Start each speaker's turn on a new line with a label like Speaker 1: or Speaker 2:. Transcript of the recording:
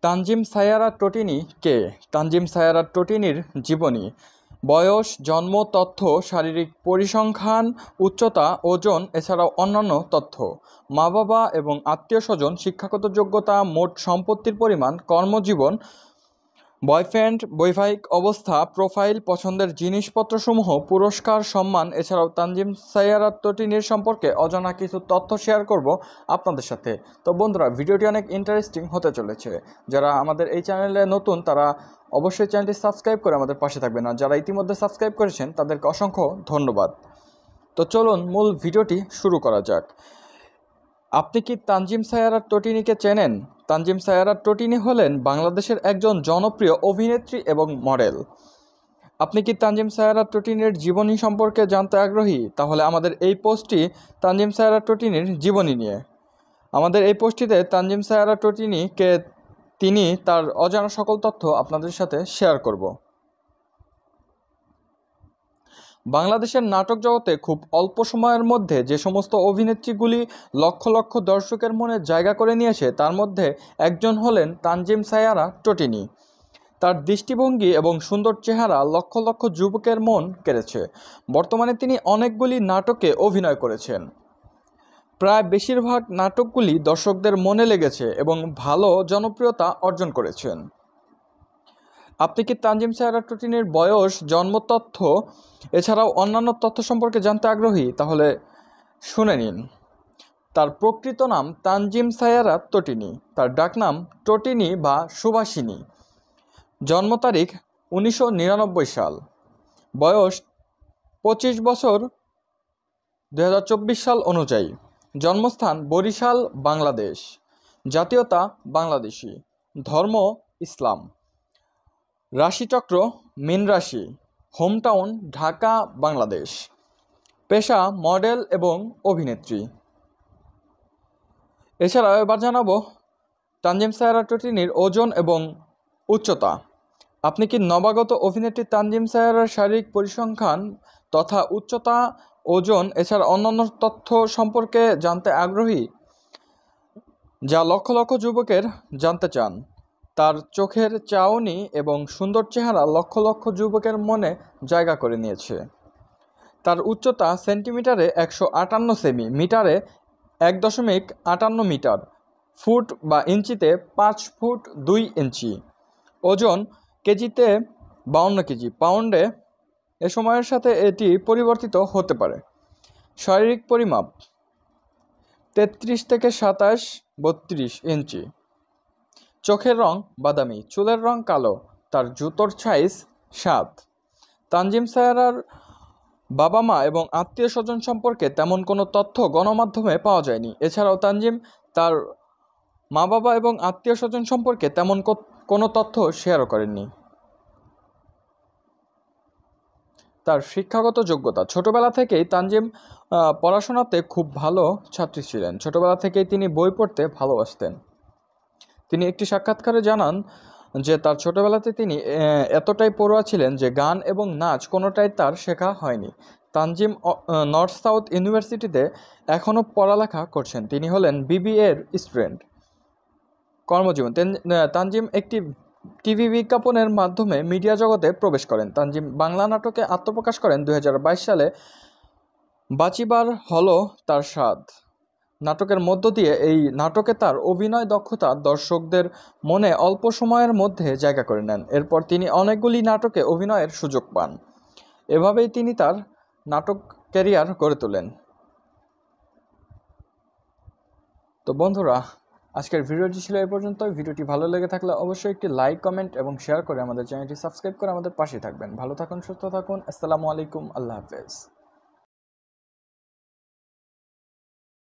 Speaker 1: তানজিম সায়ারা টোটিনি কে? তানজিম সায়ারা টোটিনির জীবনী, বয়স, জন্ম তথ্য, শারীরিক পরিসংখ্যান, উচ্চতা, ওজন, এছাড়াও অন্যান্য তথ্য, মা বাবা এবং আত্মীয় স্বজন, শিক্ষাগত যোগ্যতা, মোট সম্পত্তির পরিমাণ, কর্মজীবন, বয়ফ্রেন্ড, বৈবাহিক অবস্থা, প্রোফাইল, পছন্দের জিনিসপত্রসমূহ, পুরস্কার, সম্মান। এছাড়াও তানজিম সায়ারা টোটিনির সম্পর্কে অজানা কিছু তথ্য শেয়ার করব আপনাদের সাথে। তো বন্ধুরা, ভিডিওটি অনেক ইন্টারেস্টিং হতে চলেছে। যারা আমাদের এই চ্যানেলে নতুন তারা অবশ্যই চ্যানেলটি সাবস্ক্রাইব করে আমাদের পাশে থাকবেন, আর যারা ইতিমধ্যে সাবস্ক্রাইব করেছেন তাদেরকে অসংখ্য ধন্যবাদ। তো চলুন মূল ভিডিওটি শুরু করা যাক। আপনি কি তানজিম সায়ারা টোটিনিকে চেনেন? তানজিম সায়ারা টোটিনি হলেন বাংলাদেশের একজন জনপ্রিয় অভিনেত্রী এবং মডেল। আপনি কি তানজিম সায়ারা টোটিনির জীবনী সম্পর্কে জানতে আগ্রহী? তাহলে আমাদের এই পোস্টটি তানজিম সায়ারা টোটিনির জীবনী নিয়ে। আমাদের এই পোস্টটিতে তানজিম সায়ারা টোটিনিকে তিনি তার অজানা সকল তথ্য আপনাদের সাথে শেয়ার করব। বাংলাদেশের নাটক জগতে খুব অল্প সময়ের মধ্যে যে সমস্ত অভিনেত্রীগুলি লক্ষ লক্ষ দর্শকের মনে জায়গা করে নিয়েছে তার মধ্যে একজন হলেন তানজিম সায়ারা টোটিনি। তার দৃষ্টিভঙ্গি এবং সুন্দর চেহারা লক্ষ লক্ষ যুবকের মন কেড়েছে। বর্তমানে তিনি অনেকগুলি নাটকে অভিনয় করেছেন। প্রায় বেশিরভাগ নাটকগুলি দর্শকদের মনে লেগেছে এবং ভালো জনপ্রিয়তা অর্জন করেছেন। আপনি কি তানজিম সায়ারা টোটিনির বয়স, জন্ম তথ্য এছাড়াও অন্যান্য তথ্য সম্পর্কে জানতে আগ্রহী? তাহলে শুনে নিন। তার প্রকৃত নাম তানজিম সায়ারা টোটিনি। তার ডাকনাম টোটিনি বা সুভাষিনী। জন্ম তারিখ 1999 সাল। বয়স 25 বছর 2024 সাল অনুযায়ী। জন্মস্থান বরিশাল, বাংলাদেশ। জাতীয়তা বাংলাদেশি। ধর্ম ইসলাম। রাশিচক্র মীন রাশি। হোমটাউন ঢাকা, বাংলাদেশ। পেশা মডেল এবং অভিনেত্রী। এছাড়াও এবার জানাবো তানজিম সায়ারা টোটিনির ওজন এবং উচ্চতা। আপনি কি নবাগত অভিনেত্রী তানজিম সায়ারার শারীরিক পরিসংখ্যান তথা উচ্চতা, ওজন এছাড়া অন্যান্য তথ্য সম্পর্কে জানতে আগ্রহী, যা লক্ষ লক্ষ যুবকের জানতে চান? তার চোখের চাউনি এবং সুন্দর চেহারা লক্ষ লক্ষ যুবকের মনে জায়গা করে নিয়েছে। তার উচ্চতা সেন্টিমিটারে 158 সেমি, মিটারে 1.58 মিটার, ফুট বা ইঞ্চিতে 5 ফুট 2 ইঞ্চি। ওজন কেজিতে 52 কেজি, পাউন্ডে এ সময়ের সাথে এটি পরিবর্তিত হতে পারে। শারীরিক পরিমাপ 33 থেকে 27, 32 ইঞ্চি। চোখের রং বাদামি, চুলের রং কালো। তার জুতোর সাইজ 7। তানজিম সায়ারার বাবা মা এবং আত্মীয় স্বজন সম্পর্কে তেমন কোনো তথ্য গণমাধ্যমে পাওয়া যায়নি। এছাড়াও তানজিম তার মা বাবা এবং আত্মীয় স্বজন সম্পর্কে তেমন কোনো তথ্য শেয়ারও করেননি। তার শিক্ষাগত যোগ্যতা, ছোটবেলা থেকেই তানজিম পড়াশোনাতে খুব ভালো ছাত্রী ছিলেন। ছোটবেলা থেকেই তিনি বই পড়তে ভালোবাসতেন। তিনি একটি সাক্ষাৎকারে জানান যে তার ছোটবেলাতে তিনি এতটাই পড়ুয়া ছিলেন যে গান এবং নাচ কোনোটাই তার শেখা হয়নি। তানজিম নর্থ সাউথ ইউনিভার্সিটিতে এখনও পড়ালেখা করছেন। তিনি হলেন BBA-এর স্টুডেন্ট। কর্মজীবন, তানজিম একটি টিভি বিজ্ঞাপনের মাধ্যমে মিডিয়া জগতে প্রবেশ করেন। তানজিম বাংলা নাটকে আত্মপ্রকাশ করেন 2022 সালে বাঁচিবার হলো তার স্বাদ নাটকের মধ্য দিয়ে। এই নাটকে তার অভিনয় দক্ষতা দর্শকদের মনে অল্প সময়ের মধ্যে জায়গা করে নেন। এরপর তিনি অনেকগুলি নাটকে অভিনয়ের সুযোগ পান। এভাবেই তিনি তার নাটক ক্যারিয়ার গড়ে তোলেন। তো বন্ধুরা, আজকের ভিডিওটি ছিল এই পর্যন্ত। ভিডিওটি ভালো লেগে থাকলে অবশ্যই একটি লাইক, কমেন্ট এবং শেয়ার করে আমাদের চ্যানেলটি সাবস্ক্রাইব করে আমাদের পাশে থাকবেন। ভালো থাকুন, সুস্থ থাকুন। আসসালামু আলাইকুম, আল্লাহ হাফেজ।